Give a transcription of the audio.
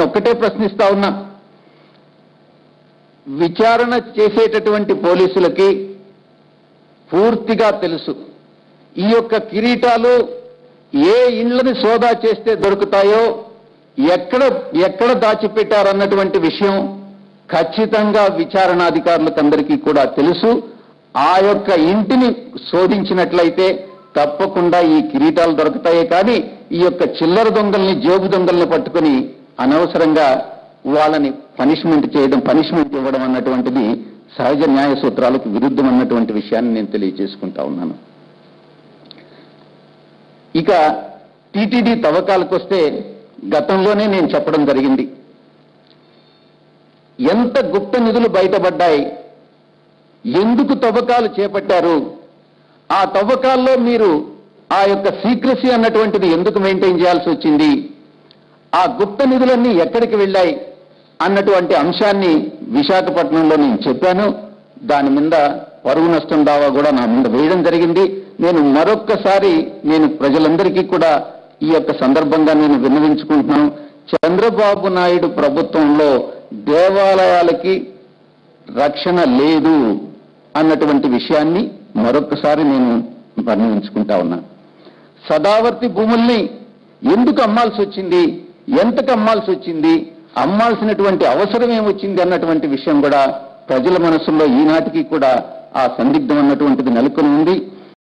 నేను ఒక్కటే ప్రశ్నిస్తా ఉన్నా, విచారణ చేసేటటువంటి పోలీసులకి పూర్తిగా తెలుసు ఈ యొక్క కిరీటాలు ఏ ఇండ్లని సోదా చేస్తే దొరుకుతాయో, ఎక్కడ దాచిపెట్టారన్నటువంటి విషయం ఖచ్చితంగా విచారణాధికారులకు అందరికీ కూడా తెలుసు. ఆ యొక్క ఇంటిని శోధించినట్లయితే తప్పకుండా ఈ కిరీటాలు దొరుకుతాయే కానీ ఈ యొక్క చిల్లర దొంగల్ని, జేబు దొంగల్ని పట్టుకుని అనవసరంగా వాళ్ళని పనిష్మెంట్ ఇవ్వడం అన్నటువంటిది సహజ న్యాయ సూత్రాలకు విరుద్ధం అన్నటువంటి విషయాన్ని నేను తెలియజేసుకుంటా ఉన్నాను. ఇక టీటీడీ తవ్వకాలకు వస్తే గతంలోనే నేను చెప్పడం జరిగింది. ఎంత గుప్త నిధులు బయటపడ్డాయి, ఎందుకు తవ్వకాలు చేపట్టారు, ఆ తవ్వకాల్లో మీరు ఆ యొక్క సీక్రెసీ అన్నటువంటిది ఎందుకు మెయింటైన్ చేయాల్సి వచ్చింది, ఆ గుప్త నిధులన్నీ ఎక్కడికి వెళ్ళాయి అన్నటువంటి అంశాన్ని విశాఖపట్నంలో నేను చెప్పాను. దాని మీద పరువు నష్టం దావా కూడా నా మీద వేయడం జరిగింది. నేను మరొక్కసారి ప్రజలందరికీ కూడా ఈ యొక్క సందర్భంగా నేను విన్నవించుకుంటున్నాను. చంద్రబాబు నాయుడు ప్రభుత్వంలో దేవాలయాలకి రక్షణ లేదు అన్నటువంటి విషయాన్ని మరొక్కసారి నేను వర్ణించుకుంటా ఉన్నా. సదావర్తి భూముల్ని ఎందుకు అమ్మాల్సి వచ్చింది, ఎంతకు అమ్మాల్సి వచ్చింది, అమ్మాల్సినటువంటి అవసరం ఏమొచ్చింది అన్నటువంటి విషయం కూడా ప్రజల మనసుల్లో ఈనాటికి కూడా ఆ సందిగ్ధం అన్నటువంటిది నెలకొని ఉంది.